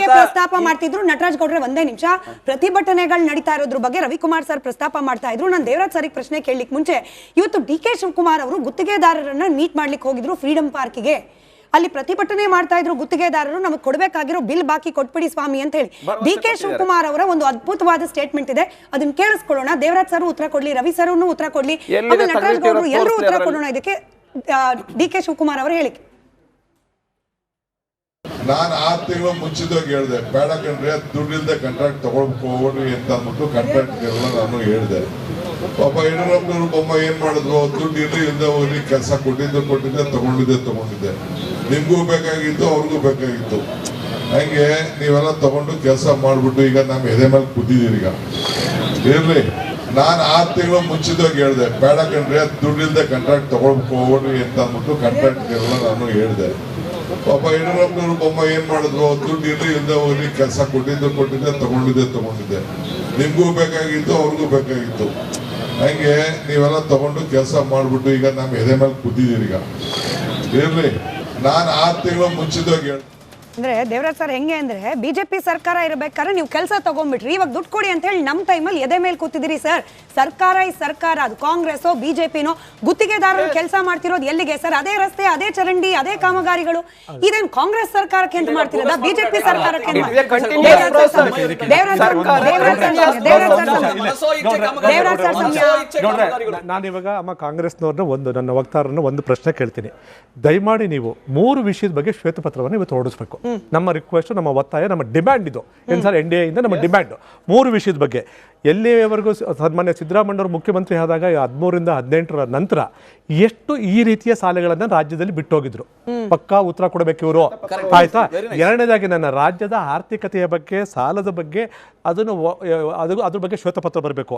ಪ್ರಸ್ತಾಪ ಮಾಡ್ತಿದ್ರು ನಟರಾಜ್ ಗೌಡ್ರೆ. ಒಂದೇ ನಿಮಿಷ. ಪ್ರತಿಭಟನೆಗಳು ನಡೀತಾ ಇರೋದ್ರ ಬಗ್ಗೆ ರವಿಕುಮಾರ್ ಸರ್ ಪ್ರಸ್ತಾಪ ಮಾಡ್ತಾ ಇದ್ರು. ನಾನು ದೇವರಾಜ್ ಸರ್ ಪ್ರಶ್ನೆ ಕೇಳಲಿಕ್ಕೆ ಮುಂಚೆ, ಇವತ್ತು ಡಿ.ಕೆ. ಶಿವಕುಮಾರ್ ಅವರು ಗುತ್ತಿಗೆದಾರರನ್ನ ಮೀಟ್ ಮಾಡ್ಲಿಕ್ಕೆ ಹೋಗಿದ್ರು ಫ್ರೀಡಂ ಪಾರ್ಕ್ಗೆ. ಅಲ್ಲಿ ಪ್ರತಿಭಟನೆ ಮಾಡ್ತಾ ಇದ್ರು ಗುತ್ತಿಗೆದಾರರು, ನಮಗೆ ಕೊಡಬೇಕಾಗಿರೋ ಬಿಲ್ ಬಾಕಿ ಕೊಟ್ಬಿಡಿ ಸ್ವಾಮಿ ಅಂತ ಹೇಳಿ. ಡಿ.ಕೆ. ಶಿವಕುಮಾರ್ ಅವರ ಒಂದು ಅದ್ಭುತವಾದ ಸ್ಟೇಟ್ಮೆಂಟ್ ಇದೆ, ಅದನ್ನ ಕೇಳಿಸ್ಕೊಳ್ಳೋಣ. ದೇವರಾಜ್ ಸರ್ ಉತ್ತರ ಕೊಡ್ಲಿ, ರವಿ ಸರ್ ಉತ್ತರ ಕೊಡ್ಲಿ, ಆಮೇಲೆ ನಟರಾಜ್ ಗೌಡರು ಎಲ್ಲರೂ ಉತ್ತರ ಕೊಡೋಣ. ಇದಕ್ಕೆ ಡಿ.ಕೆ. ಶಿವಕುಮಾರ್ ಅವರು ಹೇಳಿಕೆ. ನಾನು 6 ತಿಂಗಳು ಮುಂಚಿತವಾಗಿ ಹೇಳಿದೆ, ಬೇಡ ಕಂಡ್ರೆ ದುಡ್ಡಿಲ್ಲದೆ ಕಾಂಟ್ರಾಕ್ಟ್ ತಗೊಳ್ಕೋಡ್ರಿ ಅಂತ ಅಂದ್ಬಿಟ್ಟು ಕಾಂಟ್ರಾಕ್ಟ್ ನಾನು ಹೇಳಿದೆ. ಪಾಪ ಯಡಿಯೂರಪ್ಪನವರು ಬೊಮ್ಮ ಏನ್ ಮಾಡಿದ್ರು, ದುಡ್ಡು ಇಲ್ಲದೆ ಹೋಗಿ ಕೆಲಸ ಕೊಟ್ಟಿದ್ದೆ ತಗೊಂಡಿದ್ದೆ. ನಿಮ್ಗೂ ಬೇಕಾಗಿತ್ತು, ಅವ್ರಿಗೂ ಬೇಕಾಗಿತ್ತು. ಹಂಗೆ ನೀವೆಲ್ಲ ತಗೊಂಡು ಕೆಲಸ ಮಾಡ್ಬಿಟ್ಟು ಈಗ ನಮ್ಮ ಎದೆ ಮೇಲೆ ಕೂತಿದ್ದೀರಿ. ಈಗ ಇರ್ಲಿ, ನಾನು 6 ತಿಂಗಳು ಮುಂಚಿತವಾಗಿ ಹೇಳಿದೆ, ಬೇಡ ಕಂಡ್ರೆ ದುಡ್ಡಿಲ್ಲದೆ ಕಾಂಟ್ರಾಕ್ಟ್ ತಗೊಳ್ಕೋಡ್ರಿ ಅಂತ ಅಂದ್ಬಿಟ್ಟು ಕಾಂಟ್ರಾಕ್ಟ್ ನಾನು ಹೇಳಿದೆ. ಪಾಪ ಯಡಿಯೂರಪ್ಪನವರು ಬೊಮ್ಮ ಏನ್ ಮಾಡಿದ್ರು, ದುಡ್ಡು ಇಲ್ಲದೆ ಹೋಗಿ ಕೆಲಸ ಕೊಟ್ಟಿದ್ದೆ ತಗೊಂಡಿದ್ದೆ. ನಿಮ್ಗೂ ಬೇಕಾಗಿತ್ತು, ಅವ್ರಿಗೂ ಬೇಕಾಗಿತ್ತು. ಹಂಗೆ ನೀವೆಲ್ಲ ತಗೊಂಡು ಕೆಲಸ ಮಾಡ್ಬಿಟ್ಟು ಈಗ ನಮ್ಮ ಎದೆ ಮೇಲೆ ಕೂತಿದ್ದೀರಿ. ಈಗ ಇರ್ಲಿ, ನಾನು 6 ತಿಂಗಳು ಮುಂಚಿತವಾಗಿ ಹೇಳಿದೆ. ಅಂದ್ರೆ ದೇವರಾಜ್ ಸರ್ ಹೆಂಗೆ ಅಂದ್ರೆ, ಬಿಜೆಪಿ ಸರ್ಕಾರ ಇರಬೇಕಾದ್ರೆ ನೀವು ಕೆಲಸ ತಗೊಂಡ್ಬಿಟ್ರಿ, ಇವಾಗ ದುಡ್ಡು ಕೊಡಿ ಅಂತ ಹೇಳಿ ನಮ್ಮ ಟೈಮಲ್ಲಿ ಎದೆ ಮೇಲೆ ಕೂತಿದ್ದೀರಿ ಸರ್. ಸರ್ಕಾರ ಅದು ಕಾಂಗ್ರೆಸ್ ಬಿಜೆಪಿನೋ, ಗುತ್ತಿಗೆದಾರರು ಕೆಲಸ ಮಾಡ್ತಿರೋದು ಎಲ್ಲಿಗೆ ಸರ್? ಅದೇ ರಸ್ತೆ, ಅದೇ ಚರಂಡಿ, ಅದೇ ಕಾಮಗಾರಿಗಳು. ಇದೇನು ಕಾಂಗ್ರೆಸ್ ಸರ್ಕಾರಕ್ಕೆ ಅಂತ ಮಾಡ್ತಿರೋದ, ಬಿಜೆಪಿ ಸರ್ಕಾರಕ್ಕೆ? ನಾನಿವಾಗ ಕಾಂಗ್ರೆಸ್ನವ್ರನ್ನ ನನ್ನ ವಕ್ತಾರನ್ನ ಒಂದು ಪ್ರಶ್ನೆ ಕೇಳ್ತೀನಿ. ದಯಮಾಡಿ ನೀವು 3 ವಿಷಯದ ಬಗ್ಗೆ ಶ್ವೇತಪತ್ರವನ್ನು ಇವತ್ತು ಹೊರಡಿಸ್ಬೇಕು. ನಮ್ಮ ರಿಕ್ವೆಸ್ಟ್, ನಮ್ಮ ಒತ್ತಾಯ, ನಮ್ಮ ಡಿಮ್ಯಾಂಡ್ ಇದು. ಏನು ಸರ್, NDA ಇಂದ ನಮ್ಮ ಡಿಮ್ಯಾಂಡ್ 3 ವಿಷಯದ ಬಗ್ಗೆ. ಎಲ್ಲಿಯವರೆಗೂ ಸನ್ಮಾನ್ಯ ಸಿದ್ದರಾಮಯ್ಯವರು ಮುಖ್ಯಮಂತ್ರಿ ಆದಾಗ 13ರಿಂದ 18ರ ನಂತರ ಎಷ್ಟು ಈ ರೀತಿಯ ಸಾಲೆಗಳನ್ನು ರಾಜ್ಯದಲ್ಲಿ ಬಿಟ್ಟೋಗಿದ್ರು, ಪಕ್ಕಾ ಉತ್ತರ ಕೊಡಬೇಕು ಇವರು. ಆಯ್ತಾ? ಎರಡನೇದಾಗಿ ನನ್ನ ರಾಜ್ಯದ ಆರ್ಥಿಕತೆಯ ಬಗ್ಗೆ, ಸಾಲದ ಬಗ್ಗೆ, ಅದ್ರ ಬಗ್ಗೆ ಶ್ವೇತಪತ್ರ ಬರಬೇಕು.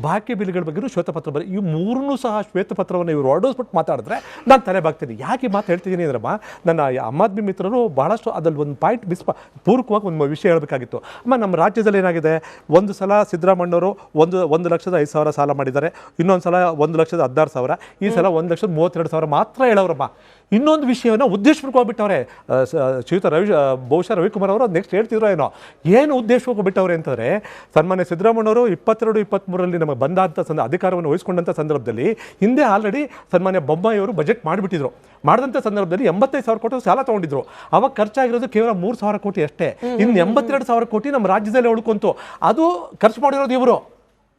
ಬಾಕಿ ಬಿಲ್ಗಳ ಬಗ್ಗೆ ಶ್ವೇತಪತ್ರ ಬರಬೇಕು. ಈ 3 ಸಹ ಶ್ವೇತಪತ್ರವನ್ನು ಇವರು ಹೊರಡಿಸ್ಬಿಟ್ಟು ಮಾತಾಡಿದ್ರೆ ನಾನು ತಲೆ ಬಾಗ್ತೀನಿ. ಯಾಕೆ ಮಾತು ಹೇಳ್ತಿದ್ದೀನಿ ಅಂದ್ರಮ್ಮ, ನನ್ನ ಆಮ್ ಆದ್ಮಿ ಮಿತ್ರರು ಬಹಳಷ್ಟು ಅದ್ರಲ್ಲಿ ಒಂದು ಪಾಯಿಂಟ್ ಪೂರ್ವಕವಾಗಿ ಒಂದು ವಿಷಯ ಹೇಳಬೇಕಾಗಿತ್ತು. ಅಮ್ಮ, ನಮ್ಮ ರಾಜ್ಯದಲ್ಲಿ ಏನಾಗಿದೆ, ಒಂದು ಸಲ ಸಿದ್ದರಾಮಯ್ಯವರು 1,05,000 ಸಾಲ ಮಾಡಿದ್ದಾರೆ, ಇನ್ನೊಂದು ಸಲ 1,16,000, ಈ ಸಲ 1,32,000 ಮಾತ್ರ ಹೇಳೋರಮ್ಮ. ಇನ್ನೊಂದು ವಿಷಯವನ್ನು ಉದ್ದೇಶಪೂರ್ವಕವಾಗಿ ಬಿಟ್ಟವ್ರೆ. ಶ್ರೀಯುತ ಬಹುಶಃ ರವಿಕುಮಾರ್ ಅವರು ನೆಕ್ಸ್ಟ್ ಹೇಳ್ತಿದ್ರು ಏನು ಉದ್ದೇಶಪೂರ್ವಕ ಬಿಟ್ಟವ್ರೆ ಅಂತಂದರೆ, ಸನ್ಮಾನ್ಯ ಸಿದ್ದರಾಮಯ್ಯವರು 22-23ರಲ್ಲಿ ನಮಗೆ ಬಂದಂಥ ಅಧಿಕಾರವನ್ನು ವಹಿಸ್ಕೊಂಡಂಥ ಸಂದರ್ಭದಲ್ಲಿ ಹಿಂದೆ ಆಲ್ರೆಡಿ ಸನ್ಮಾನ್ಯ ಬೊಮ್ಮಾಯಿಯವರು ಬಜೆಟ್ ಮಾಡಿಬಿಟ್ಟಿದ್ರು. ಮಾಡಿದಂಥ ಸಂದರ್ಭದಲ್ಲಿ 85,000 ಕೋಟಿ ಸಾಲ ತೊಗೊಂಡಿದ್ರು. ಅವಾಗ ಖರ್ಚಾಗಿರೋದು ಕೇವಲ 3,000 ಕೋಟಿ ಅಷ್ಟೇ. ಇನ್ನು 82,000 ಕೋಟಿ ನಮ್ಮ ರಾಜ್ಯದಲ್ಲಿ ಉಳ್ಕೊಂತು. ಅದು ಖರ್ಚು ಮಾಡಿರೋದು ಇವರು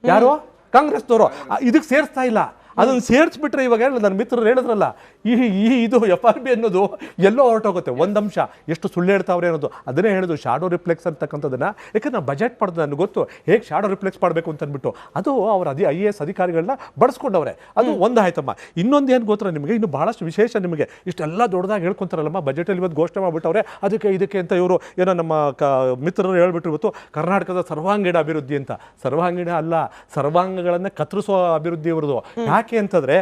ಯಾರು, ಕಾಂಗ್ರೆಸ್ನವರು. ಇದಕ್ಕೆ ಸೇರಿಸ್ತಾ ಇಲ್ಲ. ಅದನ್ನು ಸೇರಿಸ್ಬಿಟ್ರೆ ಇವಾಗ ನನ್ನ ಮಿತ್ರರು ಹೇಳಿದ್ರಲ್ಲ, ಇದು FRB ಅನ್ನೋದು ಎಲ್ಲೋ ಹೊರಟೋಗುತ್ತೆ. ಒಂದು ಅಂಶ ಎಷ್ಟು ಸುಳ್ಳು ಹೇಳ್ತಾವ್ರೆ ಅನ್ನೋದು ಅದನ್ನೇ ಹೇಳೋದು, ಶಾಡೋ ರಿಫ್ಲೆಕ್ಸ್ ಅಂತಕ್ಕಂಥದ್ದನ್ನು. ಯಾಕಂದ್ರೆ ನಾನು ಬಜೆಟ್ ಮಾಡೋದು ನನಗೆ ಗೊತ್ತು ಹೇಗೆ ಶಾಡೋ ರಿಫ್ಲೆಕ್ಸ್ ಮಾಡಬೇಕು ಅಂತ ಅಂದ್ಬಿಟ್ಟು ಅದು ಅವ್ರ IAS ಅಧಿಕಾರಿಗಳನ್ನ ಬಳಸ್ಕೊಂಡವ್ರೆ. ಅದು ಒಂದು ಆಯ್ತಮ್ಮ. ಇನ್ನೊಂದು ಏನು ಗೊತ್ತರ ನಿಮಗೆ, ಇನ್ನು ಭಾಳಷ್ಟು ವಿಶೇಷ ನಿಮಗೆ. ಇಷ್ಟೆಲ್ಲ ದೊಡ್ಡದಾಗಿ ಹೇಳ್ಕೊಂತಾರಲ್ಲಮ್ಮ, ಬಜೆಟಲ್ಲಿ ಇವತ್ತು ಘೋಷಣೆ ಮಾಡಿಬಿಟ್ಟವ್ರೆ ಇದಕ್ಕೆ ಅಂತ ಇವರು ಏನೋ ನಮ್ಮ ಮಿತ್ರರು ಹೇಳ್ಬಿಟ್ರು ಇವತ್ತು ಕರ್ನಾಟಕದ ಸರ್ವಾಂಗೀಣ ಅಭಿವೃದ್ಧಿ ಅಂತ. ಸರ್ವಾಂಗೀಣ ಅಲ್ಲ, ಸರ್ವಾಂಗಗಳನ್ನು ಕತ್ತರಿಸುವ ಅಭಿವೃದ್ಧಿ ಇವ್ರದ್ದು. ಯಾಕೆ ಅಂತಂದರೆ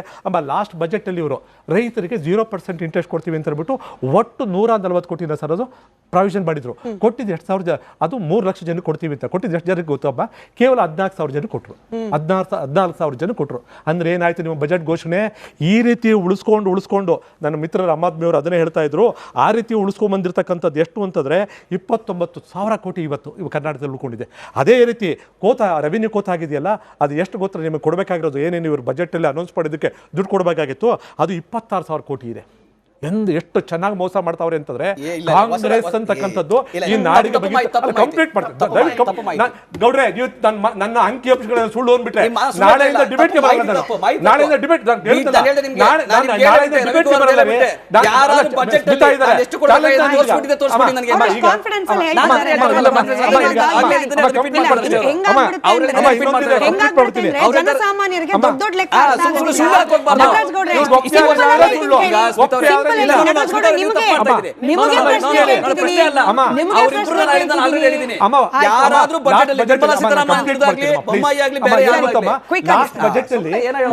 ಲಾಸ್ಟ್ ಬಜೆಟಲ್ಲಿ ಇವರು ರೈತರಿಗೆ 0% ಇಂಟ್ರೆಸ್ಟ್ ಕೊಡ್ತೀವಿ ಅಂತ ಹೇಳ್ಬಿಟ್ಟು ಒಟ್ಟು 140 ಕೋಟಿನ ಸರ್ ಅದು ಪ್ರಾವಿಷನ್ ಮಾಡಿದ್ರು. ಕೊಟ್ಟಿದ್ದು 2,000, ಅದು 3 ಲಕ್ಷ ಜನಕ್ಕೆ ಕೊಡ್ತೀವಿ ಅಂತ. ಕೊಟ್ಟಿದ್ದು ಎಷ್ಟು ಜನಕ್ಕೆ ಗೊತ್ತಪ್ಪ? ಕೇವಲ 14,000 ಜನ ಕೊಟ್ಟರು. 14,000 ಜನ ಕೊಟ್ಟರು. ಅಂದರೆ ಏನಾಯ್ತು ನಿಮ್ಮ ಬಜೆಟ್ ಘೋಷಣೆ? ಈ ರೀತಿ ಉಳಿಸ್ಕೊಂಡು ನನ್ನ ಮಿತ್ರರ ಆಮ್ ಆದ್ಮಿಯವರು ಅದನ್ನೇ ಹೇಳ್ತಾ ಇದ್ರು. ಆ ರೀತಿ ಉಳಿಸ್ಕೊಂಡ್ಬಂದಿರ್ತಕ್ಕಂಥದ್ದು ಎಷ್ಟು ಅಂತಂದರೆ 29,000 ಕೋಟಿ ಇವತ್ತು ಕರ್ನಾಟಕದಲ್ಲಿ ಉಳ್ಕೊಂಡಿದೆ. ಅದೇ ರೀತಿ ರೆವಿನ್ಯೂ ಕೋತ ಆಗಿದೆಯಲ್ಲ, ಅದು ಎಷ್ಟು ಗೊತ್ತಾ ನಿಮಗೆ ಕೊಡಬೇಕಾಗಿರೋದು? ಏನೇನು ಇವರು ಬಜೆಟಲ್ಲಿ ಅನೌನ್ಸ್ ಮಾಡಿದ್ದಕ್ಕೆ ದುಡ್ಡು ಕೊಡಬೇಕಾಗಿತ್ತು, ಅದು 26,000 ಕೋಟಿ ಇದೆ. ಎಷ್ಟು ಚೆನ್ನಾಗಿ ಮೋಸ ಮಾಡ್ತಾವ್ರೆ ಅಂತಂದ್ರೆ ಕಾಂಗ್ರೆಸ್ ಅಂತಕ್ಕಂಥದ್ದು ಈ ನಾಡಿಗೆ ಕಂಪ್ಲೀಟ್ ಮಾಡ್ತಾರೆ. ಗೌಡ್ರೆ, ನೀವು ನನ್ನ ಅಂಕಿ ಅಂಶಗಳನ್ನು ಸುಳ್ಳು ಅಂದ್ಬಿಟ್ರೆ ನಾಳೆಯಿಂದ ಡಿಬೇಟ್ಗೆ ಬರಲ್ಲ. ನಾಳೆಯಿಂದ ಡಿಬೇಟ್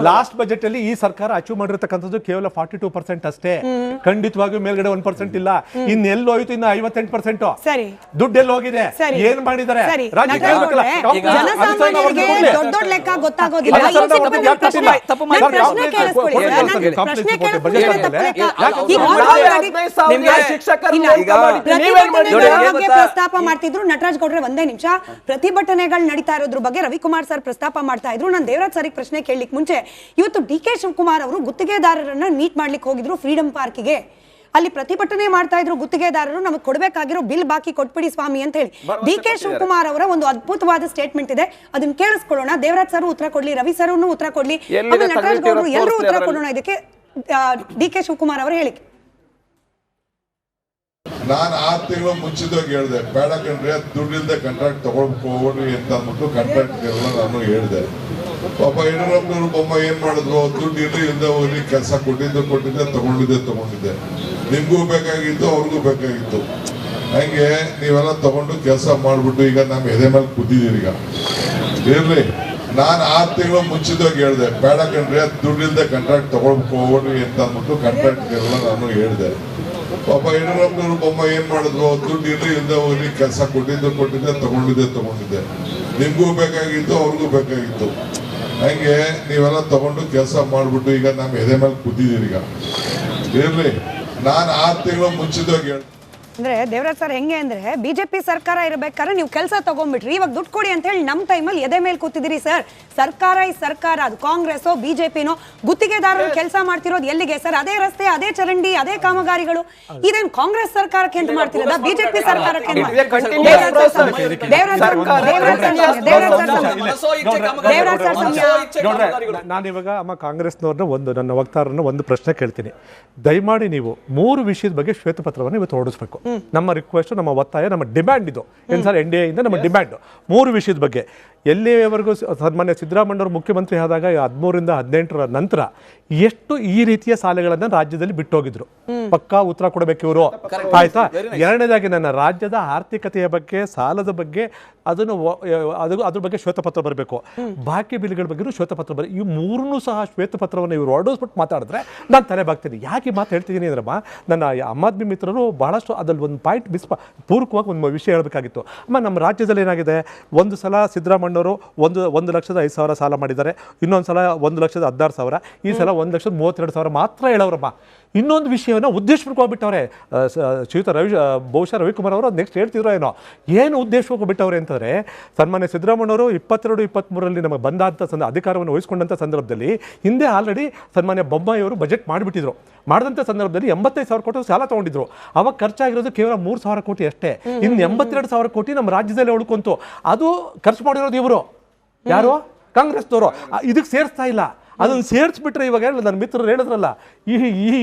ಲಾಸ್ಟ್ ಬಜೆಟ್ ಅಲ್ಲಿ ಈ ಸರ್ಕಾರ ಅಚೀವ್ ಮಾಡಿರ್ತಕ್ಕಂಥದ್ದು ಕೇವಲ 42% ಅಷ್ಟೇ. ಖಂಡಿತವಾಗಿಯೂ ಮೇಲ್ಗಡೆ 1% ಇಲ್ಲ. ಇನ್ನೆಲ್ಲೋ ಹೋಯ್ತು ಇನ್ನು 58%. ದುಡ್ಡು ಎಲ್ಲಿ ಹೋಗಿದೆ, ಏನ್ ಮಾಡಿದ್ದಾರೆ ರಾಜ್ಯ ಕೇಳಬೇಕಲ್ಲ. ಈಗ ಪ್ರಸ್ತಾಪ ಮಾಡ್ತಿದ್ರು ನಟರಾಜ್ ಗೌಡ್ರೆ, ಒಂದೇ ನಿಮಿಷ. ಪ್ರತಿಭಟನೆಗಳು ನಡೀತಾ ಇರೋದ್ರ ಬಗ್ಗೆ ರವಿಕುಮಾರ್ ಸರ್ ಪ್ರಸ್ತಾಪ ಮಾಡ್ತಾ ಇದ್ರು. ನಾನು ದೇವರಾಜ್ ಸರ್ ಪ್ರಶ್ನೆ ಕೇಳಲಿಕ್ಕೆ ಮುಂಚೆ ಇವತ್ತು ಡಿ.ಕೆ. ಶಿವಕುಮಾರ್ ಅವರು ಗುತ್ತಿಗೆದಾರರನ್ನ ಮೀಟ್ ಮಾಡ್ಲಿಕ್ಕೆ ಹೋಗಿದ್ರು ಫ್ರೀಡಂ ಪಾರ್ಕಿಗೆ. ಅಲ್ಲಿ ಪ್ರತಿಭಟನೆ ಮಾಡ್ತಾ ಇದ್ರು ಗುತ್ತಿಗೆದಾರರು, ನಮಗೆ ಕೊಡಬೇಕಾಗಿರೋ ಬಿಲ್ ಬಾಕಿ ಕೊಟ್ಬಿಡಿ ಸ್ವಾಮಿ ಅಂತ ಹೇಳಿ. ಡಿ.ಕೆ. ಶಿವಕುಮಾರ್ ಅವರ ಒಂದು ಅದ್ಭುತವಾದ ಸ್ಟೇಟ್ಮೆಂಟ್ ಇದೆ, ಅದನ್ನ ಕೇಳಿಸ್ಕೊಳ್ಳೋಣ. ದೇವರಾಜ್ ಸರ್ ಉತ್ತರ ಕೊಡ್ಲಿ, ರವಿ ಸರ್ ಉತ್ತರ ಕೊಡ್ಲಿ, ಆಮೇಲೆ ನಟರಾಜ್ ಗೌಡರು ಎಲ್ಲರೂ ಉತ್ತರ ಕೊಡೋಣ. ಇದಕ್ಕೆ ಡಿ.ಕೆ. ಶಿವಕುಮಾರ್ ಅವರು ಹೇಳಿಕೆ. ನಾನು 6 ತಿಂಗಳು ಮುಂಚಿತವಾಗಿ ಹೇಳಿದೆ, ಬೇಡ ಕಣ್ರಿ, ದುಡ್ಡಿಲ್ದೆ ಕಾಂಟ್ರಾಕ್ಟ್ ತಗೊಳ್ಕೋರಿ ಅಂತ ಅಂದ್ಬಿಟ್ಟು ಕಾಂಟ್ರಾಕ್ಟ್ಗೆಲ್ಲ ನಾನು ಹೇಳಿದೆ. ಪಾಪ ಯಡಿಯೂರಪ್ಪನವರು ಬೊಮ್ಮ ಏನ್ ಮಾಡಿದ್ರು, ದುಡ್ಡು ಇಲ್ಲದೆ ಹೋಗಿ ಕೆಲಸ ಕೊಟ್ಟಿದ್ದೆ ತಗೊಂಡಿದ್ದೆ. ನಿಮ್ಗೂ ಬೇಕಾಗಿತ್ತು, ಅವ್ರಿಗೂ ಬೇಕಾಗಿತ್ತು. ಹಂಗೆ ನೀವೆಲ್ಲ ತಗೊಂಡು ಕೆಲಸ ಮಾಡ್ಬಿಟ್ಟು ಈಗ ನಮ್ಮ ಎದೆ ಮೇಲೆ ಕೂತಿದ್ದೀರಿ. ಈಗ ಇರ್ಲಿ, ನಾನು 6 ತಿಂಗಳು ಮುಂಚಿತವಾಗಿ ಹೇಳಿದೆ, ಬೇಡ ಕಣ್ರಿ, ದುಡ್ಡಿಲ್ದೆ ಕಾಂಟ್ರಾಕ್ಟ್ ತಗೊಳ್ಕೋರಿ ಅಂತ ಅಂದ್ಬಿಟ್ಟು ಕಾಂಟ್ರಾಕ್ಟ್ಗೆಲ್ಲ ನಾನು ಹೇಳಿದೆ. ಪಾಪ ಯಡಿಯೂರಪ್ಪನವರು ಬೊಮ್ಮ ಏನ್ ಮಾಡಿದ್ರು, ದುಡ್ಡು ಇಲ್ಲದೆ ಹೋಗಿ ಕೆಲಸ ಕೊಟ್ಟಿದ್ದೆ ತಗೊಂಡಿದ್ದೆ. ನಿಮ್ಗೂ ಬೇಕಾಗಿತ್ತು, ಅವ್ರಿಗೂ ಬೇಕಾಗಿತ್ತು. ಹಂಗೆ ನೀವೆಲ್ಲ ತಗೊಂಡು ಕೆಲಸ ಮಾಡ್ಬಿಟ್ಟು ಈಗ ನಮ್ಮ ಎದೆ ಮೇಲೆ ಕೂತಿದ್ದೀರಿ. ಈಗ ಇರ್ಲಿ, ನಾನು 6 ತಿಂಗಳು ಮುಂಚಿತವಾಗಿ ಹೇಳಿದೆ. ಅಂದ್ರೆ ದೇವರಾಜ್ ಸರ್ ಹೆಂಗೆ ಅಂದ್ರೆ, ಬಿಜೆಪಿ ಸರ್ಕಾರ ಇರಬೇಕಾದ್ರೆ ನೀವು ಕೆಲಸ ತಗೊಂಡ್ಬಿಟ್ರಿ, ಇವಾಗ ದುಡ್ಡು ಕೊಡಿ ಅಂತ ಹೇಳಿ ನಮ್ಮ ಟೈಮಲ್ಲಿ ಎದೆ ಮೇಲೆ ಕೂತಿದ್ದೀರಿ ಸರ್. ಸರ್ಕಾರ ಅದು ಕಾಂಗ್ರೆಸ್ಸೋ ಬಿಜೆಪಿನೋ, ಗುತ್ತಿಗೆದಾರರು ಕೆಲಸ ಮಾಡ್ತಿರೋದು ಎಲ್ಲಿಗೆ ಸರ್? ಅದೇ ರಸ್ತೆ, ಅದೇ ಚರಂಡಿ, ಅದೇ ಕಾಮಗಾರಿಗಳು. ಇದೇನು ಕಾಂಗ್ರೆಸ್ ಸರ್ಕಾರಕ್ಕೆ ಅಂತ ಮಾಡ್ತಿರೋದ, ಬಿಜೆಪಿ ಸರ್ಕಾರಕ್ಕೆ? ನಾನಿವಾಗ ಅಮ್ಮ ಕಾಂಗ್ರೆಸ್ನವ್ರನ್ನ ನನ್ನ ವಕ್ತಾರರನ್ನ ಒಂದು ಪ್ರಶ್ನೆ ಕೇಳ್ತೀನಿ. ದಯಮಾಡಿ ನೀವು 3 ವಿಷಯದ ಬಗ್ಗೆ ಶ್ವೇತಪತ್ರವನ್ನು ಇವತ್ತು ಹೊರಡಿಸ್ಬೇಕು. ನಮ್ಮ ರಿಕ್ವೆಸ್ಟ್, ನಮ್ಮ ಒತ್ತಾಯ, ನಮ್ಮ ಡಿಮ್ಯಾಂಡ್ ಇದು. ಏನು ಸರ್, NDA ಇಂದ ನಮ್ಮ ಡಿಮ್ಯಾಂಡ್ 3 ವಿಷಯದ ಬಗ್ಗೆ. ಎಲ್ಲಿಯವರೆಗೂ ಸನ್ಮಾನ್ಯ ಸಿದ್ದರಾಮಯ್ಯವರು ಮುಖ್ಯಮಂತ್ರಿ ಆದಾಗ 13ರಿಂದ 18ರ ನಂತರ ಎಷ್ಟು ಈ ರೀತಿಯ ಸಾಲಗಳನ್ನ ರಾಜ್ಯದಲ್ಲಿ ಬಿಟ್ಟೋಗಿದ್ರು, ಪಕ್ಕಾ ಉತ್ತರ ಕೊಡಬೇಕು ಇವರು. ಆಯ್ತಾ? ಎರಡನೇದಾಗಿ ನನ್ನ ರಾಜ್ಯದ ಆರ್ಥಿಕತೆಯ ಬಗ್ಗೆ, ಸಾಲದ ಬಗ್ಗೆ, ಅದ್ರ ಬಗ್ಗೆ ಶ್ವೇತಪತ್ರ ಬರಬೇಕು. ಬಾಕಿ ಬಿಲ್ಗಳ ಬಗ್ಗೆ ಶ್ವೇತಪತ್ರ ಬರ. ಈ 3 ಸಹ ಶ್ವೇತಪತ್ರವನ್ನು ಇವರು ಹೊರಡಿಸ್ಬಿಟ್ಟು ಮಾತಾಡಿದ್ರೆ ನಾನು ತಲೆ ಬಾಗ್ತೀನಿ. ಯಾಕೆ ಮಾತು ಹೇಳ್ತಿದ್ದೀನಿ ಅಂದ್ರಮ್ಮ, ನನ್ನ ಆಮ್ ಆದ್ಮಿ ಮಿತ್ರರು ಬಹಳಷ್ಟು ಅದ್ರಲ್ಲಿ ಒಂದು ಪಾಯಿಂಟ್ ಪೂರ್ವಕವಾಗಿ ಒಂದು ವಿಷಯ ಹೇಳಬೇಕಾಗಿತ್ತು. ಅಮ್ಮ, ನಮ್ಮ ರಾಜ್ಯದಲ್ಲಿ ಏನಾಗಿದೆ, ಒಂದು ಸಲ ಸಿದ್ದರಾಮಯ್ಯವರು 1,05,000 ಸಾಲ ಮಾಡಿದ್ದಾರೆ, ಇನ್ನೊಂದು ಸಲ 1,16,000, ಈ ಸಲ 1,32,000 ಮಾತ್ರ ಹೇಳೋರಮ್ಮ. ಇನ್ನೊಂದು ವಿಷಯವನ್ನು ಉದ್ದೇಶಪೂರ್ವಕವಾಗಿ ಬಿಟ್ಟವ್ರೆ. ಶ್ರೀಯುತ ಬಹುಶಃ ರವಿಕುಮಾರ್ ಅವರು ನೆಕ್ಸ್ಟ್ ಹೇಳ್ತಿದ್ರು ಏನು ಉದ್ದೇಶವಾಗಿ ಬಿಟ್ಟವ್ರೆ ಅಂತಂದರೆ, ಸನ್ಮಾನ್ಯ ಸಿದ್ದರಾಮಯ್ಯವರು 22-23ರಲ್ಲಿ ನಮಗೆ ಬಂದಂಥ ಅಧಿಕಾರವನ್ನು ವಹಿಸ್ಕೊಂಡಂಥ ಸಂದರ್ಭದಲ್ಲಿ ಹಿಂದೆ ಆಲ್ರೆಡಿ ಸನ್ಮಾನ್ಯ ಬೊಮ್ಮಾಯಿಯವರು ಬಜೆಟ್ ಮಾಡಿಬಿಟ್ಟಿದ್ರು. ಮಾಡಿದಂಥ ಸಂದರ್ಭದಲ್ಲಿ 85,000 ಕೋಟಿ ಸಾಲ ತೊಗೊಂಡಿದ್ರು. ಅವಾಗ ಖರ್ಚಾಗಿರೋದು ಕೇವಲ 3,000 ಕೋಟಿ ಅಷ್ಟೇ. ಇನ್ನು 82,000 ಕೋಟಿ ನಮ್ಮ ರಾಜ್ಯದಲ್ಲೇ ಉಳ್ಕೊಂತು. ಅದು ಖರ್ಚು ಮಾಡಿರೋದು ಇವರು ಯಾರು, ಕಾಂಗ್ರೆಸ್ನವರು. ಇದಕ್ಕೆ ಸೇರಿಸ್ತಾ ಇಲ್ಲ. ಅದನ್ನು ಸೇರಿಸ್ಬಿಟ್ರೆ ಇವಾಗ ನನ್ನ ಮಿತ್ರರು ಹೇಳಿದ್ರಲ್ಲ,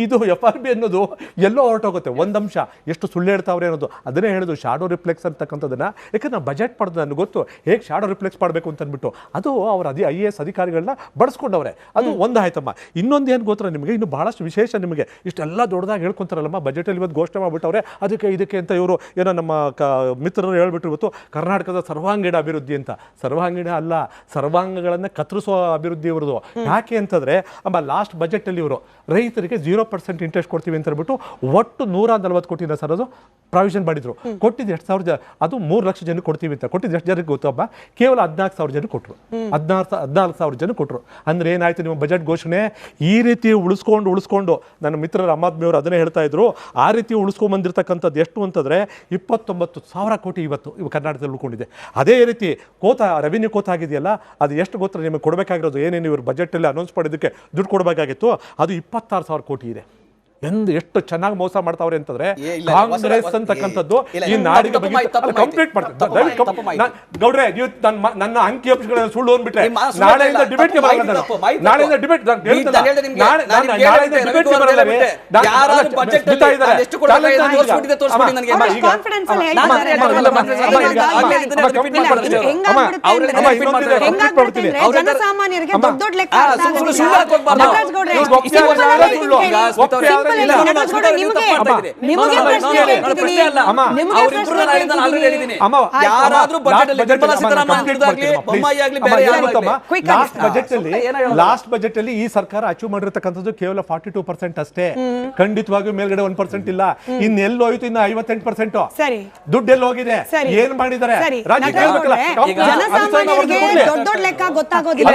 ಇದು FRB ಅನ್ನೋದು ಎಲ್ಲೋ ಹೊರಟೋಗುತ್ತೆ. ಒಂದು ಅಂಶ ಎಷ್ಟು ಸುಳ್ಳು ಹೇಳ್ತಾವ್ರೆ ಅನ್ನೋದು ಅದನ್ನೇ ಹೇಳೋದು, ಶಾಡೋ ರಿಫ್ಲೆಕ್ಸ್ ಅಂತಕ್ಕಂಥದ್ದನ್ನು. ಯಾಕಂದ್ರೆ ನಾನು ಬಜೆಟ್ ಪಡೆದು ನನಗೆ ಗೊತ್ತು ಹೇಗೆ ಶಾಡೋ ರಿಫ್ಲೆಕ್ಸ್ ಮಾಡಬೇಕು ಅಂತ ಅಂದ್ಬಿಟ್ಟು ಅದು ಅವ್ರ IAS ಅಧಿಕಾರಿಗಳನ್ನ ಬಳಸ್ಕೊಂಡವ್ರೆ. ಅದು ಒಂದು ಆಯ್ತಮ್ಮ. ಇನ್ನೊಂದು ಏನು ಗೊತ್ತಾ ನಿಮಗೆ, ಇನ್ನು ಬಹಳಷ್ಟು ವಿಶೇಷ. ನಿಮಗೆ ಇಷ್ಟೆಲ್ಲ ದೊಡ್ಡದಾಗಿ ಹೇಳ್ಕೊಂತಾರಲ್ಲಮ್ಮ, ಬಜೆಟಲ್ಲಿ ಇವತ್ತು ಘೋಷಣೆ ಮಾಡಿಬಿಟ್ಟವ್ರೆ ಇದಕ್ಕೆ ಅಂತ ಇವರು ಏನೋ ನಮ್ಮ ಮಿತ್ರರು ಹೇಳ್ಬಿಟ್ಟು ಇವತ್ತು ಕರ್ನಾಟಕದ ಸರ್ವಾಂಗೀಣ ಅಭಿವೃದ್ಧಿ ಅಂತ. ಸರ್ವಾಂಗೀಣ ಅಲ್ಲ, ಸರ್ವಾಂಗಗಳನ್ನು ಕತ್ತರಿಸುವ ಅಭಿವೃದ್ಧಿ ಇವ್ರದ್ದು. ಯಾಕೆ ಅಂತಂದರೆ ಅಮ್ಮ, ಲಾಸ್ಟ್ ಬಜೆಟಲ್ಲಿ ಇವರು ರೈತರಿಗೆ 0% ಇಂಟ್ರೆಸ್ಟ್ ಕೊಡ್ತೀವಿ ಅಂತ ಹೇಳ್ಬಿಟ್ಟು ಒಟ್ಟು 140 ಕೋಟಿನ ಸರ್ ಅದು ಪ್ರಾವಿಷನ್ ಮಾಡಿದ್ರು. ಕೊಟ್ಟಿದ್ದು 2,000 ಅದು 3 ಲಕ್ಷ ಜನಕ್ಕೆ ಕೊಡ್ತೀವಿ ಅಂತ. ಕೊಟ್ಟಿದ್ದು ಎಷ್ಟು ಜನಕ್ಕೆ ಗೊತ್ತಪ್ಪ? ಕೇವಲ 14,000 ಜನ ಕೊಟ್ಟರು. 14,000 ಜನ ಕೊಟ್ಟರು. ಅಂದರೆ ಏನಾಯ್ತು ನಿಮ್ಮ ಬಜೆಟ್ ಘೋಷಣೆ? ಈ ರೀತಿ ಉಳಿಸ್ಕೊಂಡು ನನ್ನ ಮಿತ್ರರ ಆಮ್ ಆದ್ಮಿ ಅವರು ಅದನ್ನೇ ಹೇಳ್ತಾ ಇದ್ರು. ಆ ರೀತಿ ಉಳಿಸ್ಕೊಂಡ್ಬಂದಿರ್ತಕ್ಕಂಥದ್ದು ಎಷ್ಟು ಅಂತಂದರೆ 29,000 ಕೋಟಿ ಇವತ್ತು ಕರ್ನಾಟಕದಲ್ಲಿ ಉಳ್ಕೊಂಡಿದೆ. ಅದೇ ರೀತಿ ರೆವಿನ್ಯೂ ಕೋತ ಆಗಿದೆಯಲ್ಲ, ಅದು ಎಷ್ಟು ಗೊತ್ತಾ ನಿಮಗೆ ಕೊಡಬೇಕಾಗಿರೋದು? ಏನೇನು ಇವರು ಬಜೆಟಲ್ಲಿ ಅನೌನ್ಸ್ ಮಾಡಿದ್ದಕ್ಕೆ ದುಡ್ಡು ಕೊಡಬೇಕಾಗಿತ್ತು, ಅದು 26,000 ಕೋಟಿ ಇದೆ. ಎಷ್ಟು ಚೆನ್ನಾಗಿ ಮೋಸ ಮಾಡ್ತಾವ್ರೆ ಅಂತಂದ್ರೆ, ಕಾಂಗ್ರೆಸ್ ಅಂತಕ್ಕಂಥದ್ದು ಈ ನಾಡಿಗೆ ಕಂಪ್ಲೀಟ್ ಮಾಡ್ತಾರೆ. ಗೌಡ್ರೆ, ನೀವು ನನ್ನ ಅಂಕಿ ಅಂಶಗಳನ್ನ ಸುಳ್ಳು ಅಂದ್ಬಿಟ್ರೆ ನಾಳೆಯಿಂದ ಡಿಬೇಟ್ಗೆ ಬರಲ್ಲ. ನಾಳೆಯಿಂದ ಡಿಬೇಟ್ ಜನಸಾಮಾನ್ಯರಿಗೆ ದೊಡ್ಡ ದೊಡ್ಡ ಲೆಕ್ಕ ಲಾಸ್ಟ್ ಬಜೆಟ್ ಅಲ್ಲಿ ಈ ಸರ್ಕಾರ ಅಚೀವ್ ಮಾಡಿರ್ತಕ್ಕಂಥದ್ದು ಕೇವಲ 42% ಅಷ್ಟೇ. ಖಂಡಿತವಾಗಿಯೂ ಮೇಲ್ಗಡೆ 1% ಇಲ್ಲ. ಇನ್ನೆಲ್ಲೋಯ್ತು? ಇನ್ನು 58% ದುಡ್ಡು ಎಲ್ಲಿ ಹೋಗಿದೆ? ಏನ್ ಮಾಡಿದ್ದಾರೆ? ದೊಡ್ಡ ಲೆಕ್ಕ ಗೊತ್ತಾಗೋದಿಲ್ಲ.